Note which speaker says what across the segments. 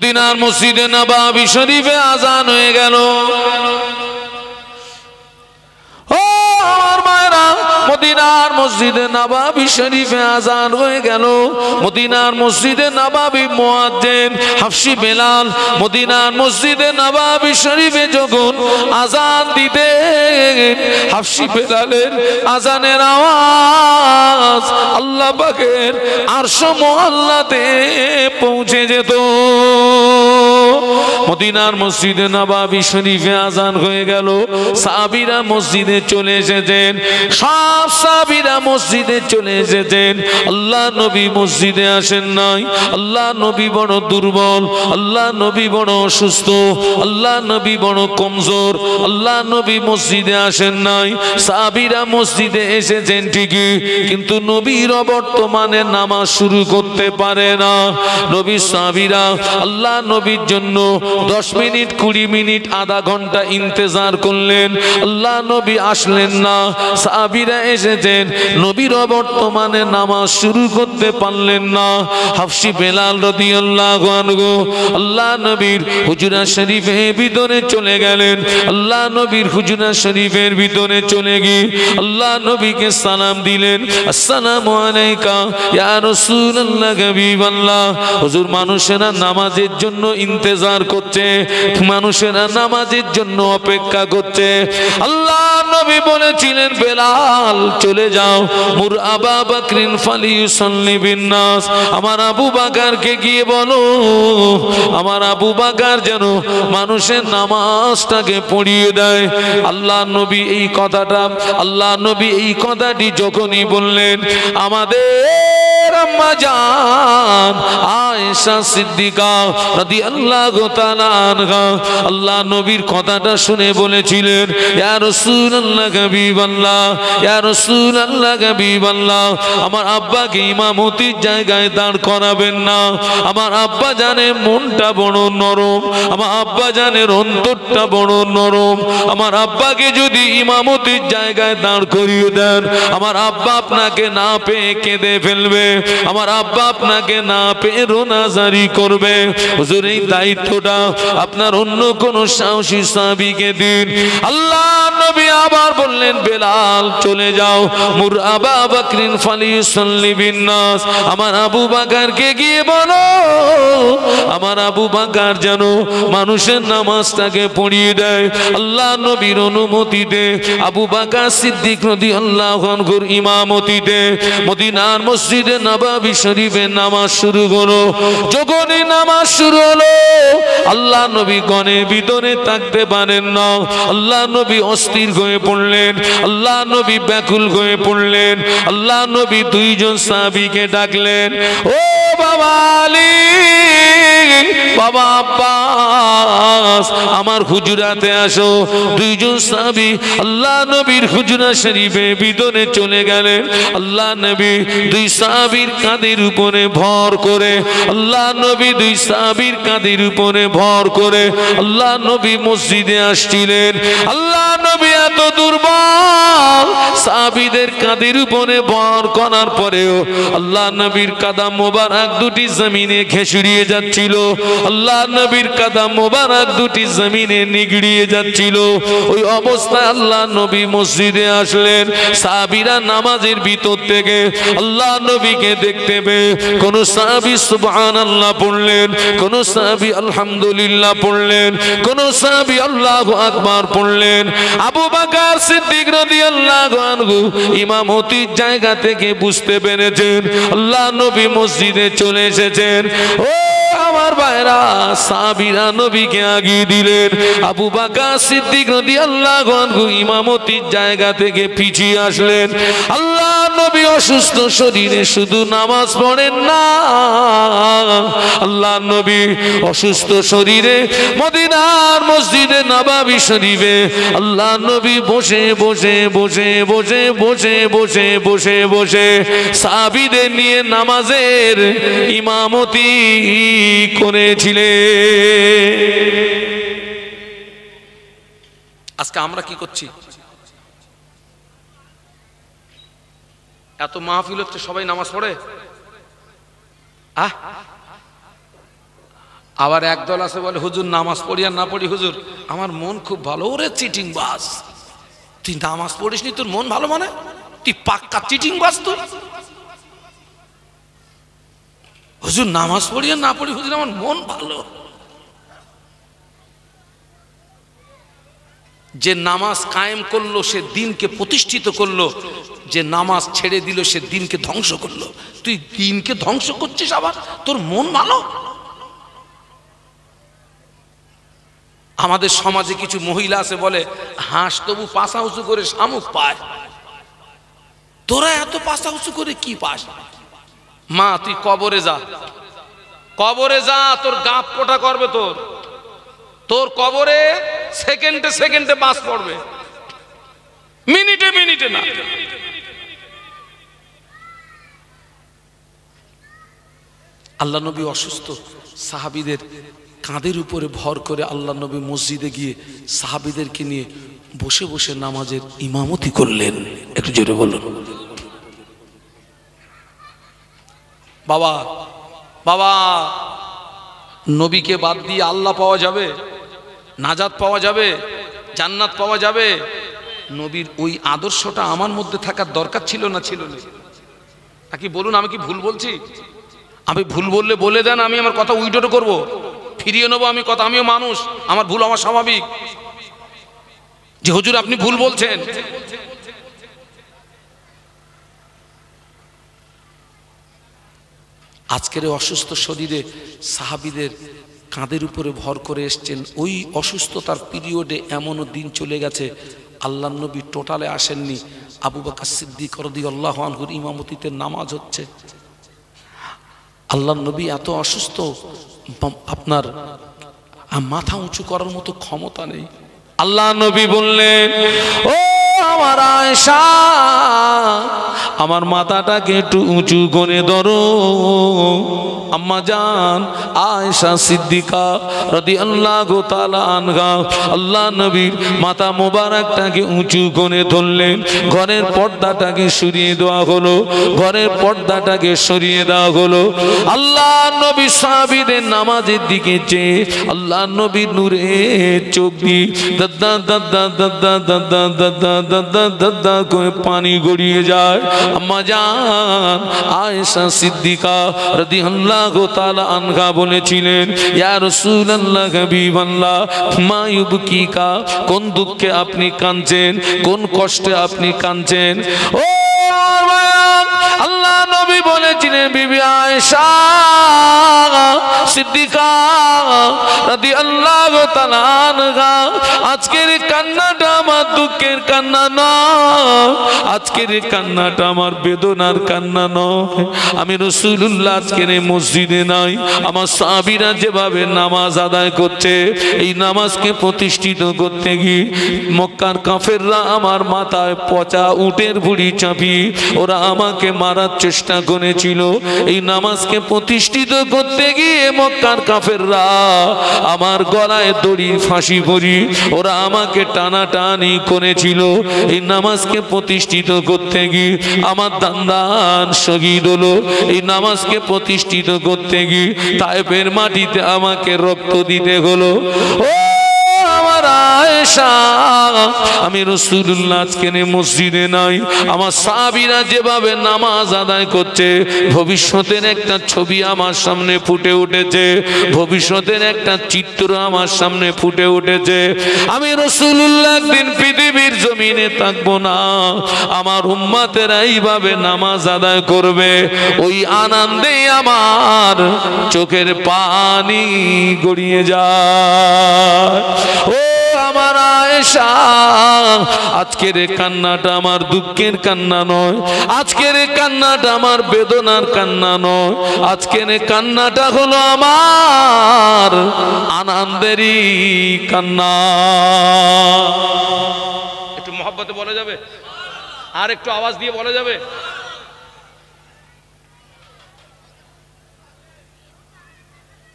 Speaker 1: মদিনার মসজিদে নববী শরীফে আজান হয়ে গেল। ও আমার মায়েরা, মদিনার মসজিদে নববী শরীফে আজান হয়ে গেল। মদিনার মসজিদে নববী মুয়াজ্জিন হাফসি বেলাল মদিনার মসজিদে নববী শরীফে যখন আজান দিতেন, হাফসি বেলালের আজানের আওয়াজ আল্লাহ পাকের আরশ মুআল্লাতে পৌঁছে যেত। মদিনার মসজিদে নববী শরীফে আজান হয়ে গেল। সাহাবীরা মসজিদে চলে এসেছেন, সব সাহাবীরা মসজিদে চলে এসেছেন। আল্লাহ নবী মসজিদে আসেন নাই। আল্লাহ নবী বড় দুর্বল, আল্লাহ নবী বড় অসুস্থ, আল্লাহ নবী বড় কমজোর, আল্লাহ নবী মসজিদে আসেন নাই। সাহাবীরা মসজিদে এসেছেন ঠিকই, কিন্তু নবীর অবর্তমানে নামাজ শুরু করতে পারে না। নবী সাহাবীরা আল্লাহ নবীর জন্য 10 মিনিট 20 মিনিট আধা ঘন্টা ইন্তজার করলেন, আল্লাহ নবী আসলেন না। সাহাবীরা এসেছেন, নবীর অবর্তমানে নামাজ শুরু করতে পারলেন না। হাফসি বেলাল রাদিয়াল্লাহু আনহু আল্লাহ নবীর হুজরা শরীফের ভিতরে চলে গেলেন। আল্লাহ নবীর হুজরা শরীফের ভিতরে চলে গিয়ে আল্লাহ নবীকে সালাম দিলেন, আসসালামু আলাইকা ইয়া রাসূলুল্লাহ হাবিবাল্লাহ। হুজুর, মানুষেরা নামাজের জন্য ইন্তজার করছে, মানুষেরা নামাজের জন্য অপেক্ষা করছে। আল্লাহ নবী বলেছিলেন, বেলাল চলে যাও, মুর আবা বকরিন ফালিয়ুসাল্লি বিন্নাস। আমার আবু বকরকে গিয়ে বলো, আমার আবু বকর যেন মানুষের নামাজটাকে পড়িয়ে দেয়। আল্লাহ নবী এই কথাটি যখনই বললেন, আমাদের আম্মা জান আয়েশা সিদ্দিকা রাদিয়াল্লাহু তাআলা আনহা আল্লাহ নবীর কথাটা শুনে বলেছিলেন, ইয়া রাসূলুল্লাহ হাবিবাল্লাহ, ইয়া রাসূলুল্লাহ হাবিবাল্লাহ, আমার আব্বাকে ইমামতির জায়গায় দাঁড় করাবেন না। আমার আব্বা জানে মনটা বড় নরম, আমার আব্বা জানের অন্তরটা বড় নরম। আমার আব্বাকে যদি ইমামতির জায়গায় দাঁড় করিয়ে দেন, আমার আব্বা আপনাকে না পেয়ে কেঁদে ফেলবে, আমার আব্বা আপনাকে না পেয়ে রোনাজারি করবে। হুজুর, এই দায়িত্বটা আপনার অন্য কোন সাহসী সাহাবীকে দিন। আল্লাহ নবী আবার বললেন, বেলাল চলে যাও, মুর আবা বকরিন ফালিয়ুসাল্লি বিন্নাস। আমার আবু বকরকে গিয়ে বলো, আমার আবু বকর যেন মানুষের নামাজটাকে পড়িয়ে দেয়। আল্লাহ নবীর অনুমতিতে আবু বকর সিদ্দিক রাদিয়াল্লাহু আনহুর ইমামতিতে মদিনার মসজিদে নববী শরীফে নামাজ শুরু হলো। যখনই নামাজ শুরু হলো, আল্লাহ নবী গণের ভিতরে থাকতে পারেন না। আল্লাহ নবী অস্থির হয়ে পড়লেন, আল্লাহ নবী ব্যাকুল হয়ে পড়লেন। আল্লাহ নবী দুইজন সাহাবীকে ডাকলেন, ও বাবা আলী, বাবা আব্বাস, আমার হুজরাতে আসো। দুইজন সাহাবী আল্লাহ নবীর হুজরা শরীফে ভিতরে চলে গেলেন। আল্লাহ নবী দুই সাহাবীর কাঁধের উপরে ভর করে, আল্লাহ নবী দুই সাহাবীর কাঁধের উপরে ভর করে আল্লাহ নবী মসজিদে আসছিলেন। আল্লাহ নবী এত দুর্বল, সাহাবীদের কাঁধের উপরে ভর করার পরেও আল্লাহ নবীর কাদাম মোবারক দুটি জমিনে ঘেঁষড়িয়ে যাচ্ছিল। আল্লাহ নবীর কাদাম মোবারক দুটি জমিনে নিগড়িয়ে যাচ্ছিল। ওই অবস্থায় আল্লাহ নবী মসজিদে আসলেন। সাহাবীরা নামাজের ভিতর থেকে আল্লাহ নবীকে দেখতে পেয়ে কোন সাহাবী সুবহানাল্লাহ পড়লেন, কোন সাহাবী আলহামদুলিল্লাহ পড়লেন, কোন সাহাবী আল্লাহু আকবার পড়লেন। আবু বকর সিদ্দিক রাদিয়াল্লাহু আনহু ইমামতির জায়গা থেকে বুঝতে পেরেছেন আল্লাহ নবী মসজিদে চলে এসেছেন। ও আমার ভাইরা, সাহাবীরা নবীকে আগিয়ে দিলেন। আবু বকর সিদ্দিক রাদিয়াল্লাহু আনহু ইমামতির জায়গা থেকে পিছিয়ে আসলেন। আল্লাহ নবী অসুস্থ শরীরে শুধু নামাজ পড়েন না, আল্লাহ নবী অসুস্থ শরীরে মদিনার মসজিদে নববী শরীফে আল্লাহ নবী বসে বসে বসে বসে বসে বসে বসে বসে সাহাবীদের নিয়ে নামাজের ইমামতি করেছিলেন। আজকে আমরা কি করছি? এত মাহফিল হচ্ছে, সবাই নামাজ পড়ে? আবার একদল আছে বলে হুজুর নামাজ পড়ি আর না পড়ি হুজুর আমার মন খুব ভালো। ওরে চিটিং বাস, তুই নামাজ পড়িসনি তোর মন ভালো মানে? তুই পাক্কা চিটিং বাস। তুই হুজুর নামাজ পড়ি আর না পড়ি হুজুর আমার মন ভালো। যে নামাজ কায়েম করলো সে দিনকে প্রতিষ্ঠিত করলো, যে নামাজ ছেড়ে দিল সে দিনকে ধ্বংস করলো। তুই দিনকে ধ্বংস করছিস আবার তোর মন ভালো? আমাদের সমাজে কিছু মহিলা আছে বলে হাঁস তবু পাছা উঁচু করে শামুক পায়। তোরা এত পাছা উঁচু করে কি পাস? মা তুই কবরে যা, কবরে যা, তোর গাপ কোটা করবে। তোর কবরে সেকেন্ডে সেকেন্ডে বাস পড়বে, মিনিটে মিনিটে না। আল্লাহ নবী অসুস্থ, সাহাবীদের কাঁধের উপরে ভর করে আল্লাহ নবী মসজিদে গিয়ে সাহাবীদেরকে নিয়ে বসে বসে নামাজের ইমামতি করলেন। একটু জোরে বলুন। বাবা বাবা, নবীকে বাদ দিয়ে আল্লাহ পাওয়া যাবে, নাজাত পাওয়া যাবে, জান্নাত পাওয়া যাবে? নবীর ওই আদর্শটা আমার মধ্যে থাকার দরকার ছিল না, ছিল না? নাকি বলুন, আমি কি ভুল বলছি? আমি ভুল বললে বলে দেন, আমি আমার কথা উইডোটো করব, ফিরিয়ে নেবো আমি কথা। আমিও মানুষ, আমার ভুল আমার স্বাভাবিক। যে হুজুর আপনি ভুল বলছেন, আজকের অসুস্থ শরীরে সাহাবীদের কাঁধের উপরে ভর করে এসছেন। ওই অসুস্থতার পিরিয়ডে এমনও দিন চলে গেছে আল্লাহর নবী টোটালে আসেননি। আবু বকর সিদ্দিক রাদিয়াল্লাহু আনহুর ইমামতিতে নামাজ হচ্ছে। আল্লাহর নবী এত অসুস্থ, আপনার মাথা উঁচু করার মতো ক্ষমতা নেই। আল্লাহ নবী বললেন, ও আমার আয়েশা, আমার মাথাটাকে একটু উঁচু করে ধরো। আম্মা জান আয়েশা সিদ্দিকা রাদিয়াল্লাহু তাআলা আনহা আল্লাহ নবীর মাথা মোবারকটাকে উঁচু করে ধরলেন। ঘরের পর্দাটাকে সরিয়ে দেওয়া হলো, ঘরের পর্দাটাকে সরিয়ে দেওয়া হলো। আল্লাহ নবী সাহাবীদের নামাজের দিকে চেয়ে আল্লাহ নবী নূরের চোখ দিয়ে দাদা দাদা দাদা দাদা দাদা দাদা দাদা করে পানি গড়িয়ে যায়। আম্মা জান আয়েশা সিদ্দিকা রাদিয়াল্লাহু তাআলা আনহা বলেছিলেন, ইয়া রাসূলুল্লাহ হাবিবাল্লাহ মা ইউবকিকা, কোন দুঃখে আপনি কাঁদছেন, কোন কষ্টে আপনি কাঁদছেন? ও আল্লাহ নবী বলেছিলেন, বিবি আয়েশা সিদ্দিকা রাদিয়াল্লাহু তাআলা আনহা, আজকের কান্নাটা আমার দুঃখের কান্না নয়, আজকের কান্নাটা আমার বেদনার কান্না নয়। আমি রাসূলুল্লাহ আজকের মসজিদে নাই, আমার সাহাবীরা যেভাবে নামাজ আদায় করছে, এই নামাজকে প্রতিষ্ঠিত করতে গিয়ে মক্কার কাফেররা আমার মাথায় পচা উটের ভুঁড়ি চাপিয়ে ওরা আমাকে মারার চেষ্টা করেছিল। এই নামাজকে প্রতিষ্ঠিত করতে গিয়ে মক্কার কাফেররা আমার গলায় দড়ি ফাঁসি পরি ওরা আমাকে টানাটানি করেছিল। এই নামাজকে প্রতিষ্ঠিত করতে গিয়ে আমার দান্দান শহীদ হলো। এই নামাজকে প্রতিষ্ঠিত করতে গিয়ে তায়েফের মাটিতে আমাকে রক্ত দিতে হলো। ও আমার আয়েশা, আমি রাসূলুল্লাহ আজকে মসজিদে নাই, আমার সাহাবীরা যেভাবে নামাজ আদায় করছে, ভবিষ্যতের একটা ছবি আমার সামনে ফুটে উঠেছে, ভবিষ্যতের একটা চিত্র আমার সামনে ফুটে উঠেছে। আমি রাসূলুল্লাহ একদিন পৃথিবীর জমিনে থাকবো না, আমার উম্মতেরা এইভাবে নামাজ আদায় করবে। ওই আনন্দে আমার চোখের পানি গড়িয়ে যায়। ও আমার আয়েশা, আজকের কান্নাটা আমার দুঃখের কান্না নয়, আজকের কান্নাটা আমার বেদনার কান্না নয়, আজকের কান্নাটা হলো আমার আনন্দেরই কান্না। একটু মহব্বতে বলা যাবে, আর একটু আওয়াজ দিয়ে বলা যাবে?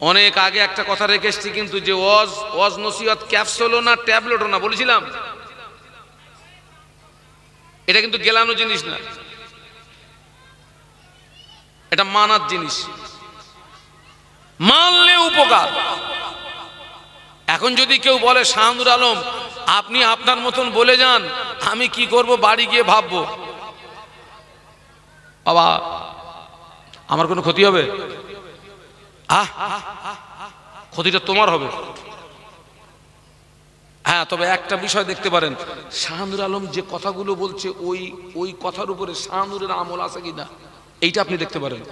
Speaker 1: অনেক আগে একটা কথা রেখে এসেছি, কিন্তু যে ওয়াজ নসিহত ক্যাপসুলও না ট্যাবলেটও না বলেছিলাম, এটা কিন্তু গেলানো জিনিস না, এটা মানার জিনিস। মানলে উপকার। এখন যদি কেউ বলে শাহানুর আলম আপনি আপনার মতন বলে যান, আমি কি করব, বাড়ি গিয়ে ভাববো, বাবা আমার কোনো ক্ষতি হবে? ক্ষতিটা তোমার হবে। হ্যাঁ, তবে একটা বিষয় দেখতে পারেন, শাহানুর আলম যে কথাগুলো বলছে ওই কথার উপরে শাহানুরের আমল আছে কিনা এইটা আপনি দেখতে পারেন।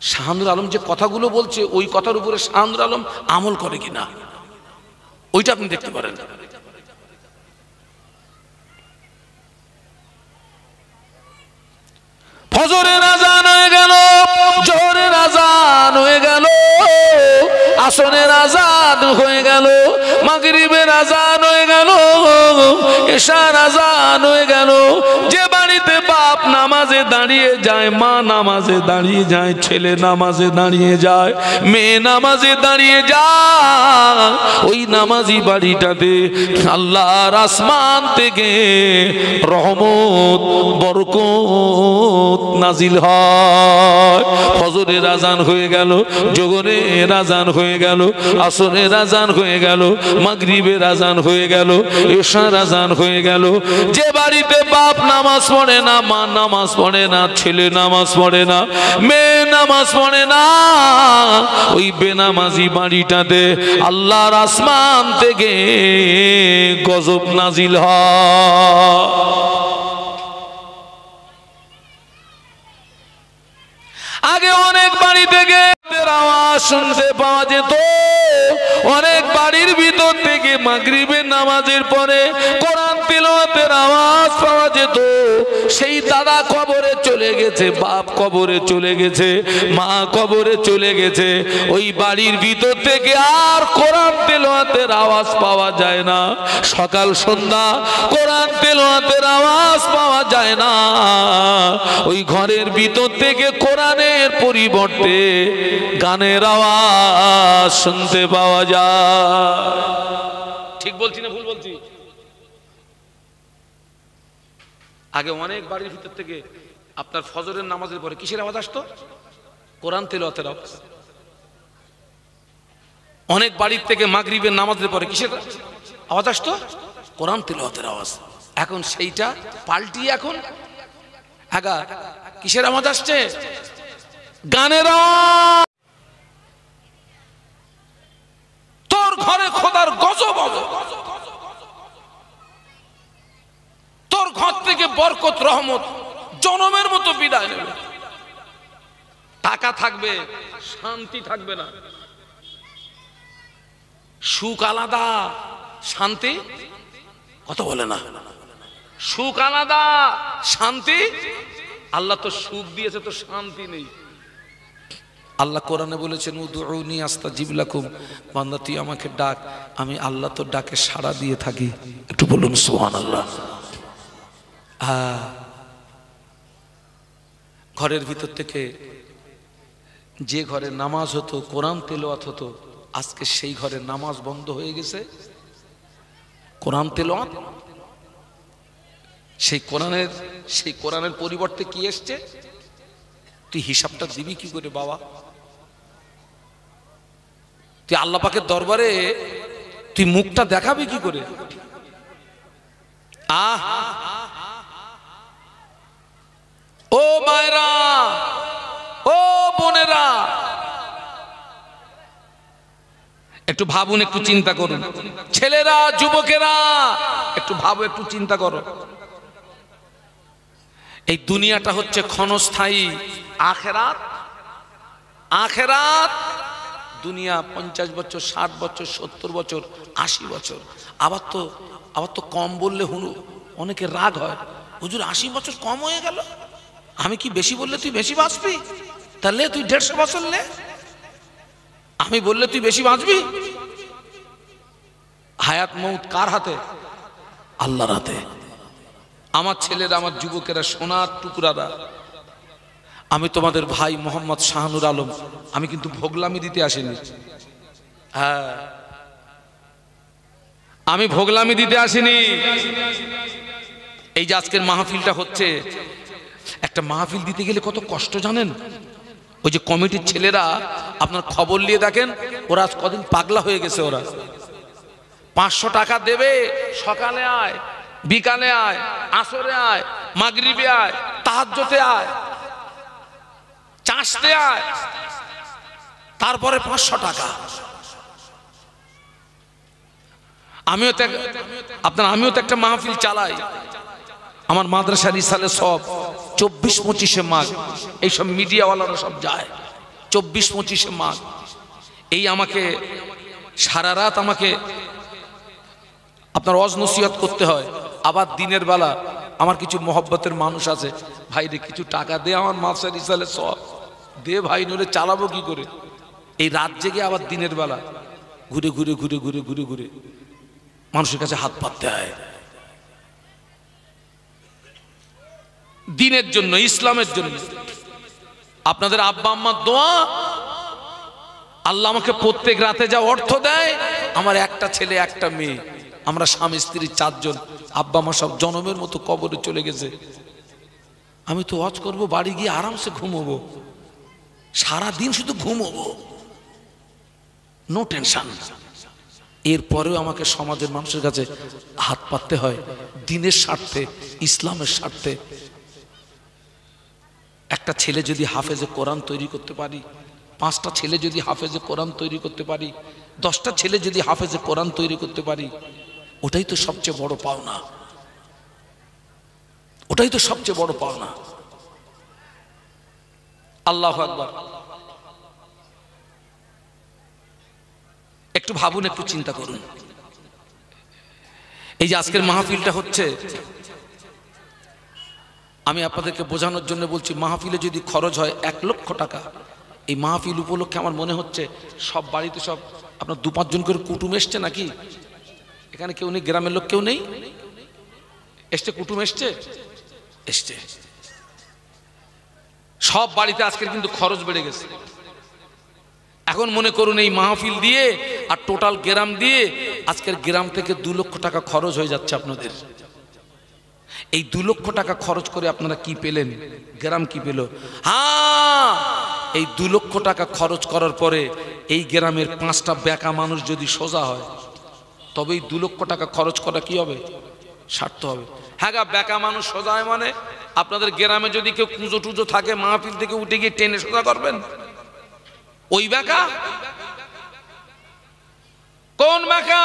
Speaker 1: শাহানুর আলম যে কথাগুলো বলছে ওই কথার উপরে শাহানুর আলম আমল করে কিনা ওইটা আপনি দেখতে পারেন। ফজরের আযান হয়ে গেল, জোহরের আযান হয়ে গেল, আসরের আযান হয়ে গেল, মাগরিবের আযান হয়ে গেল, ইশার আযান হয়ে গেল। যে বাড়িতে বাপ নামাজে দাঁড়িয়ে যায়, মা নামাজে দাঁড়িয়ে যায়, ছেলে নামাজে দাঁড়িয়ে যায়, মেয়ে নামাজে দাঁড়িয়ে যায়, ওই নামাজি বাড়িটাতে আল্লাহর আসমান থেকে রহমত বরকত নাজিল হয়। ফজরের আযান হয়ে গেল, জোহরের আযান হয়ে গেল, আসরের আযান হয়ে গেল, মাগরিবের আযান হয়ে গেল, ইশার আযান হয়ে গেল। যে বাড়িতে বাপ নামাজ পড়ে না, মা নামাজ পড়ে না, ছেলে নামাজ পড়ে না, মেয়ে নামাজ পড়ে না, ওই বেনামাজি বাড়িটাতে আল্লাহর আসমান থেকে গজব নাজিল হয়। আগে অনেক বাড়ি থেকে আওয়াজ শুনতে পাওয়া যেত, অনেক বাড়ির ভিতর থেকে মাগরিবের নামাজের পরে কোরআন তিলাওয়াতের আওয়াজ পাওয়া যেত। সেই দাদা কবরে চলে গেছে, বাপ কবরে চলে গেছে, মা কবরে চলে গেছে, ওই বাড়ির ভিতর থেকে আর কোরআন তিলাওয়াতের আওয়াজ পাওয়া যায় না। সকাল সন্ধ্যা কোরআন তিলাওয়াতের আওয়াজ পাওয়া যায় না। ওই ঘরের ভিতর থেকে কোরআনের পরিবর্তে গানের আওয়াজ শুনতে পাওয়া যায়। ঠিক বলছি না ভুল বলছি? আগে অনেক বাড়ির ভিতর থেকে আপনার ফজরের নামাজের পরে কিসের আওয়াজ আসতো? কোরআন তিলাওয়াতের আওয়াজ। অনেক বাড়ির থেকে মাগরিবের নামাজের পরে কিসের আওয়াজ আসতো? কোরআন তিলাওয়াতের আওয়াজ। এখন সেইটা পাল্টিয়ে এখন আগা কিসের আওয়াজ আসছে? গানের আওয়াজ। তোর ঘরে খোদার গজব হবে, তোর ঘর থেকে বরকত রহমত জনমের মতো বিদায় নেবে। টাকা থাকবে, শান্তি থাকবে না। সুখ আলাদা, শান্তি কত বলে না। সুখ আলাদা, শান্তি। আল্লাহ তো সুখ দিয়েছে, তো শান্তি নেই। আল্লাহ কোরআনে বলেছেন উদউনি আস্তাজিব লাকুম, বান্দা তুই আমাকে ডাক, আমি আল্লাহ তো ডাকে সাড়া দিয়ে থাকি। একটু বলুন সুবহানাল্লাহ। ঘরের ভিতর থেকে যে ঘরে নামাজ হতো, কোরআন তেলাওয়াত হতো, আজকে সেই ঘরে নামাজ বন্ধ হয়ে গেছে। কোরআন তেলাওয়াত, সেই কোরআনের পরিবর্তে কি এসছে? তুই হিসাবটা দিবি কি করে বাবা? তুই আল্লাহ পাকের দরবারে তুই মুখটা দেখাবি কি করে? ও মায়েরা, ও বোনেরা, একটু ভাবুন, একটু চিন্তা করুন। ছেলেরা, যুবকেরা, একটু ভাবো, একটু চিন্তা করো। এই দুনিয়াটা হচ্ছে ক্ষণস্থায়ী। আখেরাত, আখেরাত দুনিয়া 50 বছর, 60 বছর, 70 বছর, 80 বছর। আবার তো কম বললে অনেকে রাগ হয়, হুজুর 80 বছর কম হয়ে গেল, আমি কি বেশি বললে তুই বেশি বাঁচবি? তাহলে তুই 150 বছর নে, আমি বললে তুই বেশি বাঁচবি? হায়াত মউত কার হাতে? আল্লাহর হাতে। আমার ছেলেরা, আমার যুবকেরা, সোনার টুকরারা, আমি তোমাদের ভাই মোহাম্মদ শাহানুর আলম, আমি কিন্তু ভোগলামি দিতে আসিনি। হ্যাঁ, আমি ভোগলামি দিতে আসিনি। এই যে আজকের মাহফিলটা হচ্ছে, একটা মাহফিল দিতে গেলে কত কষ্ট জানেন? ওই যে কমিটির ছেলেরা আপনার খবর নিয়ে দেখেন, ওরা আজ কদিন পাগলা হয়ে গেছে। ওরা 500 টাকা দেবে, সকালে আয়, বিকালে আয়, আসরে আয়, মাগরিবে আয়, তাহাজ্জুদে আয়, চাষতে আয়, তারপরে 500 টাকা। আমিও তো একটা মাহফিল চালাই, আমার মাদ্রাসার ইসালে সব 24-25-এ মাঘ, এইসব মিডিয়াওয়ালারা সব যায় 24-25-এ মাঘ। এই আমাকে সারা রাত আমাকে আপনার ওয়াজ নসিহত করতে হয়। আবার দিনের বেলা আমার কিছু মহব্বতের মানুষ আছে, ভাই রে কিছু টাকা দে, আমার মাদ্রাসার ইসালে সব দে ভাই, নইলে চালাবো কি করে। এই রাত জেগে আবার দিনের বেলা ঘুরে ঘুরে ঘুরে ঘুরে ঘুরে ঘুরে মানুষের কাছে হাত পাততে হয় দিনের জন্য, ইসলামের জন্য। আপনাদের আব্বা আম্মার দোয়া, আল্লাহ আমাকে প্রত্যেক রাতে যা অর্থ দেয়, আমার একটা ছেলে একটা মেয়ে, আমরা স্বামী স্ত্রী 4 জন। আব্বা মা সব জনমের মতো কবরে চলে গেছে। আমি তো ওয়াজ করব, বাড়ি গিয়ে আরামসে ঘুমোবো, সারাদিন শুধু ঘুমোবো, নো টেনশন। এরপরেও আমাকে সমাজের মানুষের কাছে হাত পাততে হয় দিনের স্বার্থে, ইসলামের স্বার্থে। একটা ছেলে যদি হাফেজে কোরআন তৈরি করতে পারি, 5টা ছেলে যদি হাফেজে কোরআন তৈরি করতে পারি, 10টা ছেলে যদি হাফেজে কোরআন তৈরি করতে পারি, ওটাই তো সবচেয়ে বড় পাওনা, ওটাই তো সবচেয়ে বড় পাওনা। আল্লাহু আকবার। একটু ভাবুন, একটু চিন্তা করুন। এই যে আজকের মাহফিলটা হচ্ছে, আমি আপনাদেরকে বোঝানোর জন্য বলছি, মাহফিলে যদি খরচ হয় 1 লক্ষ টাকা, এই মাহফিল উপলক্ষে আমার মনে হচ্ছে সব বাড়িতে সব আপনার 2-5 জন করে কুটুম এসছে নাকি? এখানে কেউ নেই? গ্রামের লোক কেউ নেই? এসছে কুটুম, এসছে। সব বাড়িতে আজকের কিন্তু খরচ বেড়ে গেছে। এখন মনে করুন এই মাহফিল দিয়ে আর টোটাল গ্রাম দিয়ে আজকের গ্রাম থেকে 2 লক্ষ টাকা খরচ হয়ে যাচ্ছে আপনাদের। এই 2 লক্ষ টাকা খরচ করে আপনারা কি পেলেন? গ্রাম কি পেল? হ্যাঁ, এই 2 লক্ষ টাকা খরচ করার পরে এই গ্রামের 5টা বেকা মানুষ যদি সোজা হয়, তবে এই 2 লক্ষ টাকা খরচ করা কি হবে? সার্থ হবে। হ্যাঁ গা, বেকা মানুষ সোজা হয় মানে আপনাদের গ্রামে যদি কেউ কুঁজো টুজো থাকে, মাহফিল থেকে উঠে গিয়ে টেনে সোজা করবেন? ওই বেকা? কোন বেকা?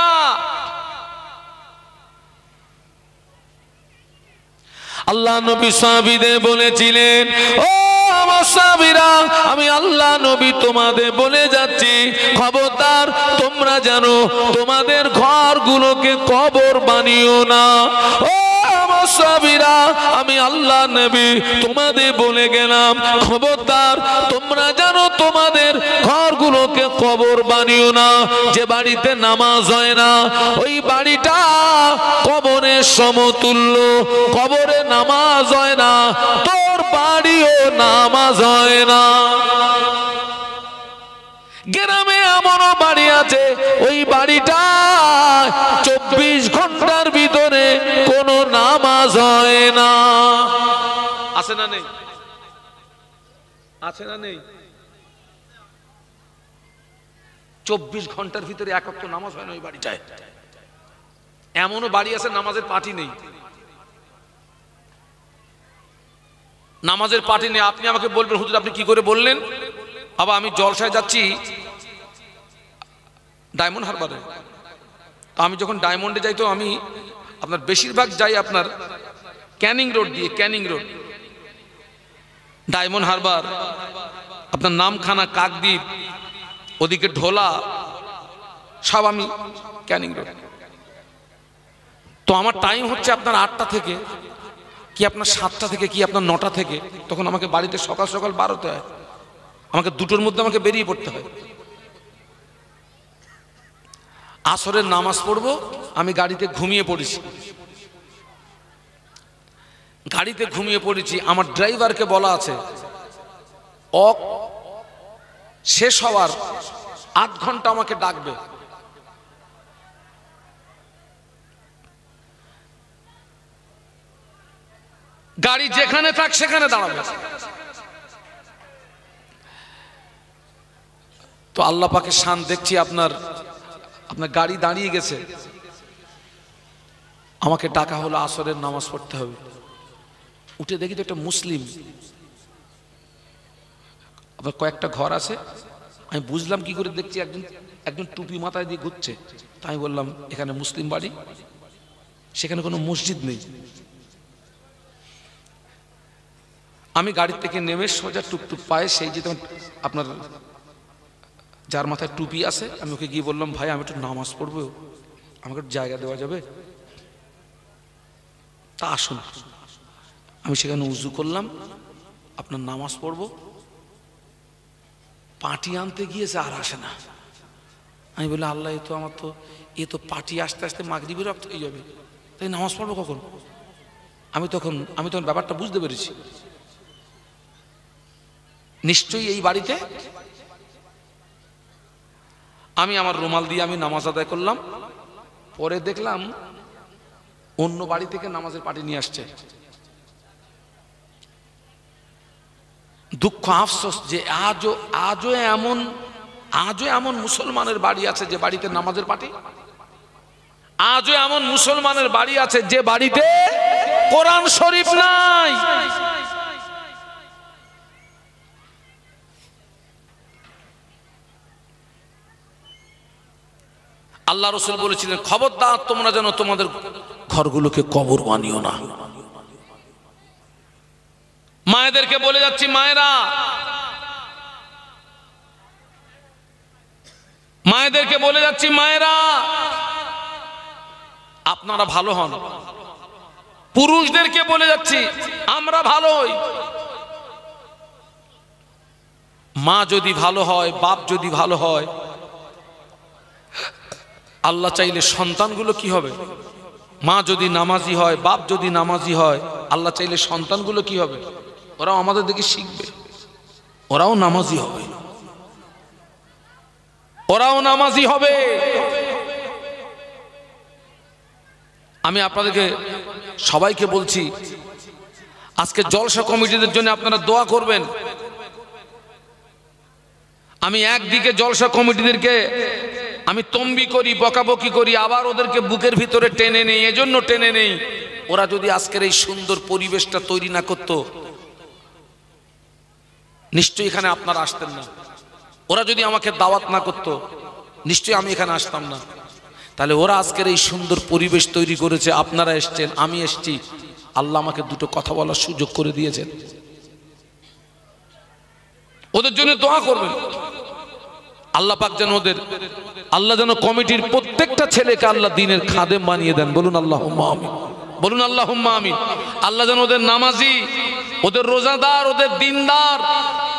Speaker 1: আল্লাহ নবী সাহাবীদের বলেছিলেন, ও আমার সাহাবীরা, আমি আল্লাহ নবী তোমাদের বলে যাচ্ছি, খবরদার তোমরা জানো তোমাদের ঘরগুলোকে কবর বানিও না। ও আমার সাহাবীরা, আমি আল্লাহ নবী তোমাদের বলে গেলাম, খবরদার তোমরা জানো তোমাদের ঘরগুলোকে কবর বানিও না। যে বাড়িতে নামাজ হয় না, ওই বাড়িটা কবরের সমতুল্য। কবরে নামাজ হয় না, তোর বাড়িও নামাজ হয় না। গ্রামে এমনও বাড়ি আছে, ওই বাড়িটা 24 ঘন্টার ভিতরে কোনো নামাজ হয় না। আছে না নেই? আছে না নেই? 24 ঘন্টার ভিতরে এক ওয়াক্ত নামাজ হয় না ওই বাড়িটায়। এমনও বাড়ি আছে নামাজের পার্টি নেই। নামাজের পার্টি নেই। আপনি আমাকে বলবেন, হুজুর আপনি কি করে বললেন? আবার আমি জলসায় যাচ্ছি ডায়মন্ড হারবারে, তো আমি যখন ডায়মন্ডে যাই, তো আমি আপনার বেশিরভাগ যাই আপনার ক্যানিং রোড দিয়ে, ক্যানিং রোড, ডায়মন্ড হারবার, আপনার নামখানা, কাকদ্বীপ, ওদিকে ঢোলা, সব আমি ক্যানিং রোড। তো আমার টাইম হচ্ছে আপনার 8টা থেকে, কি আপনার 7টা থেকে, কি আপনার 9টা থেকে। তখন আমাকে বাড়িতে সকাল সকাল বার হতে হয়, আমাকে 2টোর মধ্যে আমাকে বেরিয়ে পড়তে হয়। আসরের নামাজ পড়বো, আমি গাড়িতে ঘুমিয়ে পড়েছি। গাড়িতে ঘুমিয়ে পড়েছি, আমার ড্রাইভারকে বলা আছে শেষ হওয়ার 8 ঘন্টা আমাকে ডাকবে। গাড়ি যেখানে থাক সেখানে দাঁড়াবে। তো আল্লাহ পাকের শান দেখছি, আপনার গাড়ি দাঁড়িয়ে গেছে, আমাকে ডাকা হলো আসরের নামাজ পড়তে হবে। উঠে দেখি তো একটা মুসলিম, আবার কয়েকটা ঘর আছে, আমি বুঝলাম কি করে, দেখছি একজন টুপি মাথায় দিয়ে ঘুরছে। তাই বললাম এখানে মুসলিম বাড়ি, সেখানে কোনো মসজিদ নেই। আমি গাড়ি থেকে নেমে সোজা টুকটুক পায়ে সেই যে আপনার যার মাথায় টুপি আছে, আমি ওকে গিয়ে বললাম, ভাই আমি একটু নামাজ পড়বো, আমাকে একটু জায়গা দেওয়া যাবে? তা আসুন। আমি সেখানে উজু করলাম, আপনার নামাজ পড়বো। পাটি আনতে গিয়েছে, আর আসে না। আমি বলি, আল্লাহ এ তো পাটি আসতে আসতে মাগরিবের রক্ত হয়ে যাবে, তাই নামাজ পড়বো কখন? আমি তখন ব্যাপারটা বুঝতে পেরেছি, নিশ্চয়ই এই বাড়িতে। আমি আমার রুমাল দিয়ে আমি নামাজ আদায় করলাম। পরে দেখলাম অন্য বাড়ি থেকে নামাজের পাটি নিয়ে আসছে। দুঃখ আফসোস যে আজও এমন মুসলমানের বাড়ি আছে যে বাড়িতে নামাজের পাটি, আজও এমন মুসলমানের বাড়ি আছে যে বাড়িতে কোরআন শরীফ নাই। আল্লাহ রাসূল বলেছিলেন, খবরদার তোমরা যেন তোমাদের ঘরগুলোকে কবর বানিও না। মায়েদেরকে বলে যাচ্ছি, মায়েরা আপনারা ভালো হন। পুরুষদেরকে বলে যাচ্ছি, আমরা ভালো হই। মা যদি ভালো হয়, বাপ যদি ভালো হয়, আল্লাহ চাইলে সন্তানগুলো কি হবে? মা যদি নামাজি হয়, বাপ যদি নামাজি হয়, আল্লাহ চাইলে সন্তানগুলো কি হবে? ওরাও আমাদের দেখে শিখবে, ওরাও নামাজি হবে। আমি আপনাদেরকে সবাইকে বলছি, আজকে জলসা কমিটিদের জন্য আপনারা দোয়া করবেন। আমি একদিকে জলসা কমিটিদেরকে আমি তম্বি করি, বকাবকি করি, আবার ওদেরকে বুকের ভিতরে টেনে নেই। এজন্য টেনে নেই, ওরা যদি আজকের এই সুন্দর পরিবেশটা তৈরি না করতো, নিশ্চয়ই এখানে আপনারা আসতেন না। ওরা যদি আমাকে দাওয়াত না করতো, নিশ্চয়ই আমি এখানে আসতাম না। তাহলে ওরা আজকের এই সুন্দর পরিবেশ তৈরি করেছে, আপনারা এসছেন, আমি এসছি, আল্লাহ আমাকে দুটো কথা বলার সুযোগ করে দিয়েছেন। ওদের জন্য দোয়া করবেন, আল্লাহ পাক যেন আল্লাহ যেন কমিটির প্রত্যেকটা ছেলেকে আল্লাহ দ্বীনের খাদেম বানিয়ে দেন। বলুন আল্লাহুম্মা আমিন, বলুন আল্লাহুম্মা আমিন। আল্লাহ যেন ওদের নামাজি, ওদের রোজাদার, ওদের দিনদার,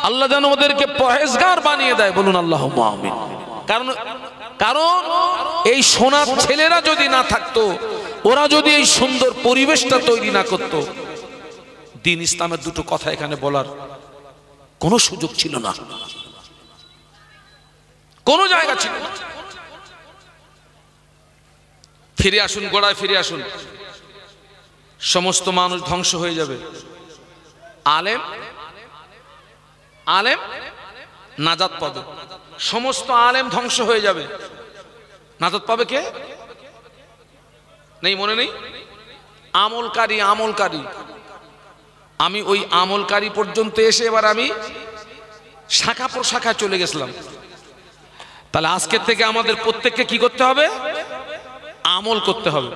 Speaker 1: আল্লাহ যেন ওদেরকে পরহেজগার বানিয়ে দেয়। বলুন আল্লাহুম্মা আমিন। কারণ এই সোনার ছেলেরা যদি না থাকতো, ওরা যদি এই সুন্দর পরিবেশটা তৈরি না করতো, দ্বীন ইসলামের দুটো কথা এখানে বলার কোনো সুযোগ ছিল না, কোনো জায়গা ছিল না। ফিরে আসুন, গোড়ায় ফিরে আসুন। সমস্ত মানুষ ধ্বংস হয়ে যাবে, আলেম নাজাত পাবে। সমস্ত আলেম ধ্বংস হয়ে যাবে, নাজাত পাবে কে? নেই, মনে নেই? আমলকারী। আমি ওই আমলকারী পর্যন্ত এসে এবার আমি শাখা প্রশাখায় চলে গেছিলাম। তাহলে আজকের থেকে আমাদের প্রত্যেককে কি করতে হবে? আমল করতে হবে।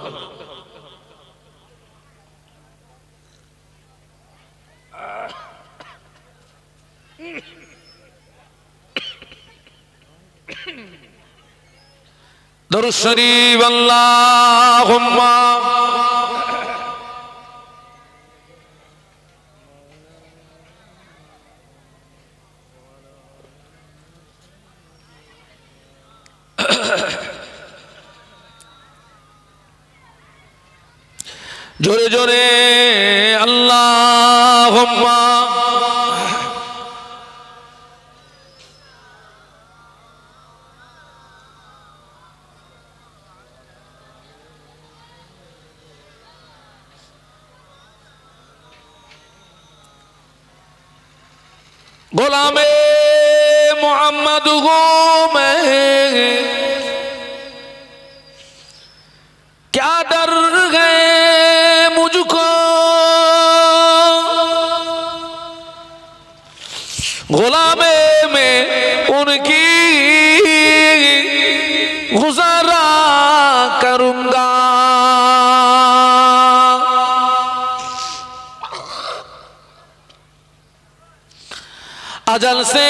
Speaker 1: দরুদ শরীফ আল্লাহুম্মা জোরে জোরে আল্লাহুম্মা গোলামে मोहम्मद को मैं क्या डर गए मुझको गुलामे में उनकी गुजारा करूंगा। अजल से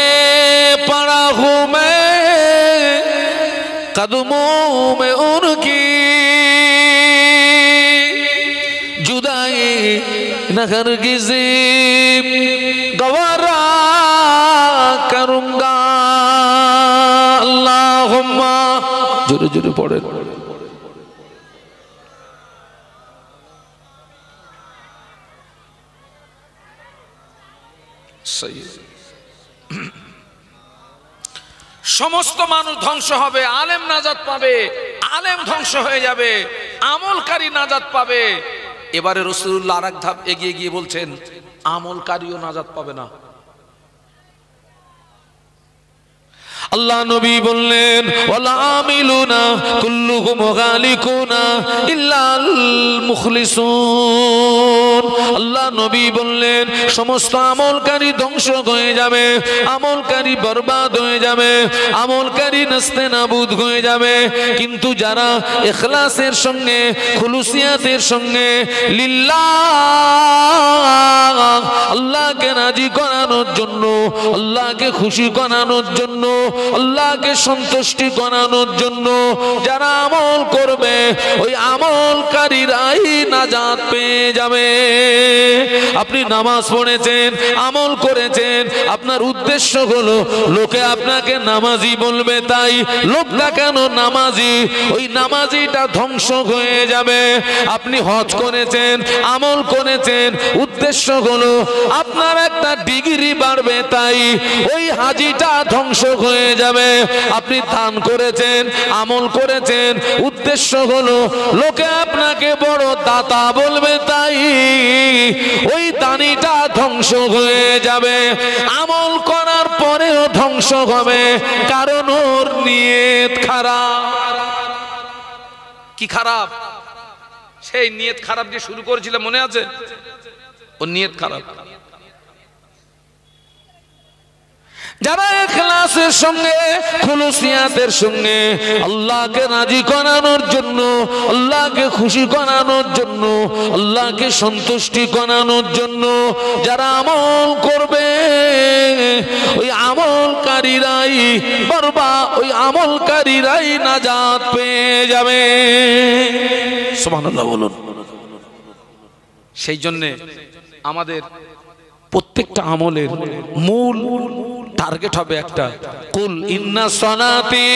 Speaker 1: पड़ा हूँ मैं कदमों में उनकी जुदाई न हरगिज़ गवारा करूंगा। अल्लाहुम्मा जोरे जोरे पढ़े सही। সমস্ত মানুষ ধ্বংস হবে, আলেম নাজাত পাবে, আলেম ধ্বংস হয়ে যাবে, আমলকারী নাজাত পাবে। এবারে রাসূলুল্লাহ আরেক ধাপ এগিয়ে গিয়ে বলছেন আমলকারীও নাজাত পাবে না। আল্লাহ নবী বললেন ওয়াল আমিলুনা কুল্লুহুম গালিকুনা ইল্লাল মুখলিসুন। আল্লাহ নবী বললেন সমস্ত আমলকারী ধ্বংস হয়ে যাবে, আমলকারী বরবাদ হয়ে যাবে, আমলকারী নাস্তেনাবুদ হয়ে যাবে, কিন্তু যারা ইখলাসের সঙ্গে খুলুসিয়াতের সঙ্গে লিল্লাহ আল্লাহকে রাজি করানোর জন্য, আল্লাহকে খুশি করানোর জন্য, আল্লাহকে সন্তুষ্টি করানোর জন্য যারা আমল করবে ওই আমলকারীরাই নাজাত পেয়ে যাবে। আপনি নামাজ পড়েছেন, আমল করেছেন, আপনার উদ্দেশ্য হলো লোকে আপনাকে নামাজি বলবে, তাই লোকটা কেন নামাজি, ওই নামাজিটা ধ্বংস হয়ে যাবে। আপনি হজ করেছেন, আমল করেছেন, উদ্দেশ্য হলো আপনার একটা ডিগ্রি বাড়বে, তাই ওই হাজিটা ধ্বংস হয়ে যাবে। আপনি দান করেছেন, আমল করেছেন, উদ্দেশ্য হলো লোকে আপনাকে বড় দাতা বলবে, তাই ওই দানিটা ধ্বংস হয়ে যাবে। আমল করার পরেও ধ্বংস হবে, কারণ ওর নিয়ত খারাপ। কি খারাপ? সেই নিয়ত খারাপ দিয়ে শুরু করেছিলাম, মনে আছে? ওর নিয়ত খারাপ। যারা ইখলাসের সঙ্গে খুলুসিয়াতের সঙ্গে আল্লাহকে রাজি করানোর জন্য, আল্লাহকে খুশি করানোর জন্য, আল্লাহকে সন্তুষ্টি করানোর জন্য যারা আমল করবে ওই আমলকারীরাই ওই আমলকারীরাই নাজাত পেয়ে যাবে। সুবহানাল্লাহ বলুন। সেই জন্যে আমাদের প্রত্যেকটা আমলের মূল টার্গেট হবে একটা, কুল ইন্না সলাতি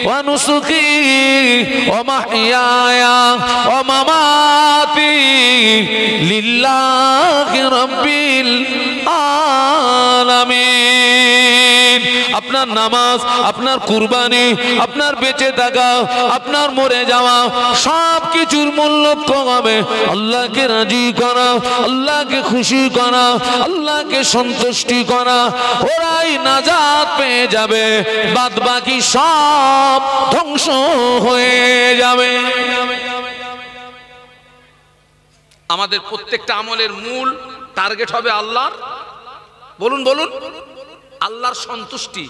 Speaker 1: ওয়া নুসুকি ওয়া মাহইয়ায়া ওয়া মামাতি লিল্লাহি রাব্বিল আলামিন। আপনার নামাজ, আপনার কুরবানি, আপনার বেঁচে থাকা, আপনার মরে যাওয়া, সব কিছুর মূল লক্ষ্য হবে আল্লাহকে রাজি করা, আল্লাহকে খুশি করা, আল্লাহকে সন্তুষ্টি করা। ওরাই নাজাত পেয়ে যাবে, বাদ বাকি সব ধ্বংস হয়ে যাবে। আমাদের প্রত্যেকটা আমলের মূল টার্গেট হবে আল্লাহর, বলুন বলুন, আল্লাহর সন্তুষ্টি।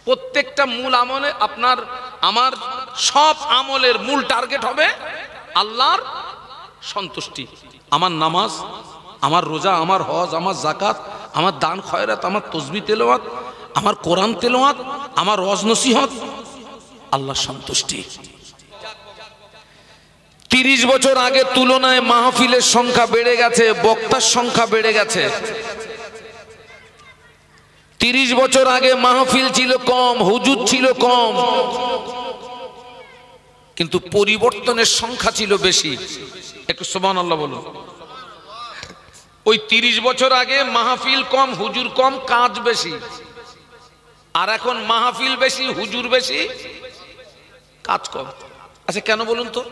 Speaker 1: প্রত্যেকটা মূল আমলে আপনার আমার সব আমলের মূল টার্গেট হবে আল্লাহর সন্তুষ্টি। আমার নামাজ, আমার রোজা, আমার হজ, আমার জাকাত, আমার দান খয়রাত, আমার তসবিহ তেলাওয়াত, আমার কোরআন তেলাওয়াত, আমার ওয়াজ নসিহত, আল্লাহর সন্তুষ্টি। 30 বছর আগের তুলনায় মাহফিলের সংখ্যা বেড়ে গেছে, বক্তার সংখ্যা বেড়ে গেছে। 30 বছর আগে মাহফিল ছিল কম, হুজুর ছিল কম, কিন্তু পরিবর্তনের সংখ্যা ছিল বেশি। একটু সুবহানাল্লাহ বলুন। ওই 30 বছর আগে মাহফিল কম, হুজুর কম, কাজ বেশি। আর এখন মাহফিল বেশি, হুজুর বেশি, কাজ কম। আচ্ছা কেন বলুন তো?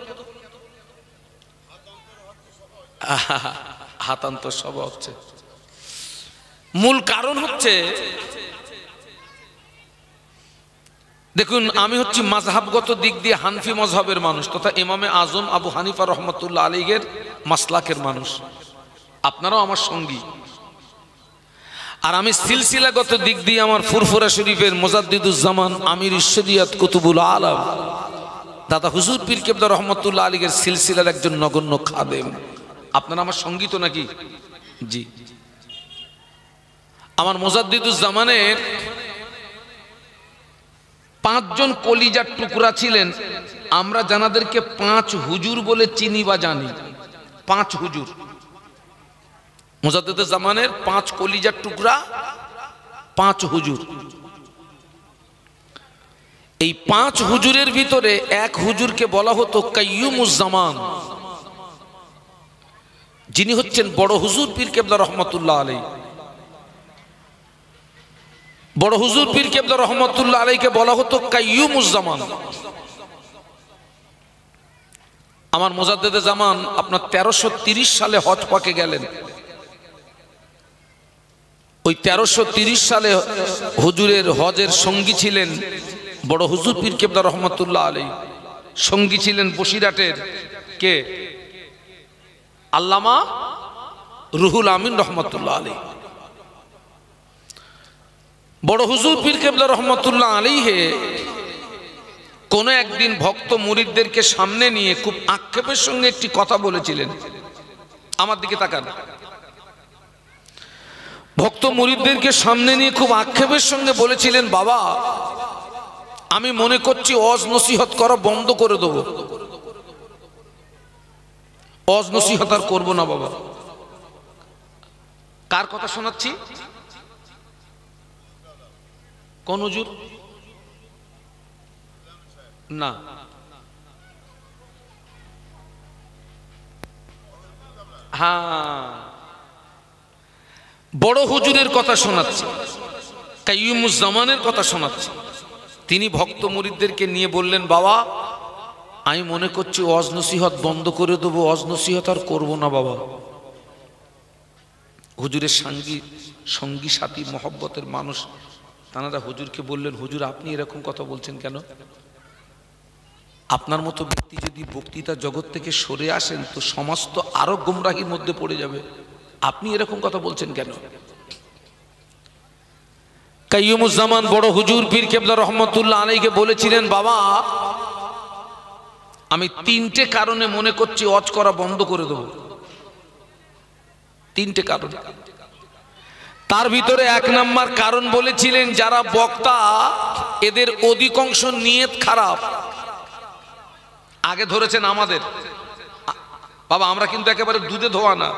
Speaker 1: হাতান্তর সভা হচ্ছে। মূল কারণ হচ্ছে দেখুন, আমি হচ্ছি মাযহাবগত দিক দিয়ে হানফি মযহাবের মানুষ তথা ইমামে আজম আবু হানিফা রহমতুল্লাহ আলাইহির মাসলাকের মানুষ, আপনারাও আমার সঙ্গী। আর আমি সিলসিলাগত দিক দিয়ে আমার ফুরফুরা শরীফের মুজাদ্দিদুজ্জামান আমির শরিয়ত কুতুবুল আলম দাদা হুজুর পীর কেবলা রহমতুল্লাহ আলাইহির সিলসিলার একজন নগণ্য খাদেম। আপনারা আমার সঙ্গী তো নাকি? জি। আমার মুজাদ্দিদুজ্জামানের 5 জন কলিজার টুকরা ছিলেন। আমরা জানাদেরকে 5 হুজুর বলে চিনি বা জানি। 5 হুজুর মুজাদ্দিদুজ্জামানের 5 কলিজার টুকরা, 5 হুজুর। এই 5 হুজুরের ভিতরে এক হুজুরকে বলা হতো কাইয়ুমুজ্জামান, যিনি হচ্ছেন বড় হুজুর পীর কেবলা রহমতুল্লাহ আলাইহি। বড় হুজুর পীর কেবলা রহমতুল্লাহ আলাইহিকে বলা হতো কাইয়ুমুজ্জামান। আমার মুজাদ্দিদে জামান আপনার 1330 সালে হজ পাকে গেলেন। ওই 1330 সালে হুজুরের হজের সঙ্গী ছিলেন বড় হুজুর পীর কেবলা রহমতুল্লাহ আলাইহি। সঙ্গী ছিলেন বসিরহাটের কে? আল্লামা রুহুল আমিন রহমতুল্লাহ আলাইহি। বড় হুজুর পীর কেবলা রহমতুল্লাহ আলাইহি কোন একদিন ভক্ত মুরিদদেরকে সামনে নিয়ে খুব আক্ষেপের সঙ্গে একটি কথা বলেছিলেন। আমার দিকে তাকান। ভক্ত মুরিদদেরকে সামনে নিয়ে খুব আক্ষেপের সঙ্গে বলেছিলেন, বাবা আমি মনে করছি ওয়াজ নসিহত করা বন্ধ করে দেব, ওয়াজ নসিহত আর করবো না বাবা। কার কথা শোনাচ্ছি? কোন হুজুর? না, হ্যাঁ বড় হুজুরের কথা শোনাচ্ছি, কাইয়ুমুজ্জামানের কথা শোনাচ্ছি। তিনি ভক্ত মুরিদদেরকে নিয়ে বললেন, বাবা আমি মনে করছি ওয়াজ নসিহত বন্ধ করে দেবো, ওয়াজ নসিহত আর করবো না বাবা। হুজুরের সঙ্গী সাথী মহব্বতের মানুষ তারা হুজুরকে বললেন, হুজুর আপনি এরকম কথা বলছেন কেন? আপনার মতো ব্যক্তি যদি বক্তৃতা জগৎ থেকে সরে আসেন তো সমাজ তো আরো গোমরাহির মধ্যে পড়ে যাবে, আপনি এরকম কথা বলছেন কেন? কাইয়ুমুজ্জামান বড় হুজুর পীর কেবলা রহমতুল্লাহ আলাইহিকে বলেছিলেন, বাবা আমি 3টে কারণে মনে করছি ওয়াজ করা বন্ধ করে দেব। 3টে কারণ। তার ভিতরে 1 নাম্বার কারণ বলেছিলেন, যারা বক্তা এদের অধিকাংশ নিয়ত খারাপ। আগে ধরেছেন আমাদের, বাবা আমরা কিন্তু একেবারে দুধে ধোয়া না।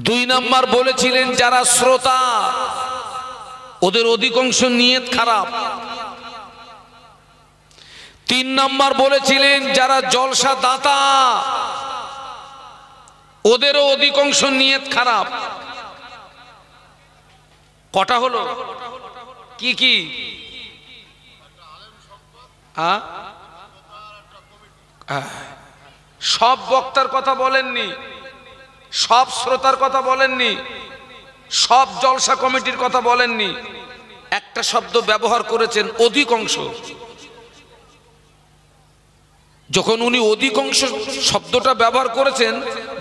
Speaker 1: 2 নাম্বার বলেছিলেন, যারা শ্রোতা ওদের অধিকাংশ নিয়ত খারাপ। 3 নাম্বার বলেছিলেন, যারা জলসা দাতা ওদেরও অধিকাংশ নিয়ত খারাপ। কটা হলো? কি কি? সব বক্তার কথা বলেননি, সব শ্রোতার কথা বলেননি, সব জলসা কমিটির কথা বলেননি। একটা শব্দ ব্যবহার করেছেন, অধিকাংশ। যখন উনি অধিকাংশ শব্দটা ব্যবহার করেছেন,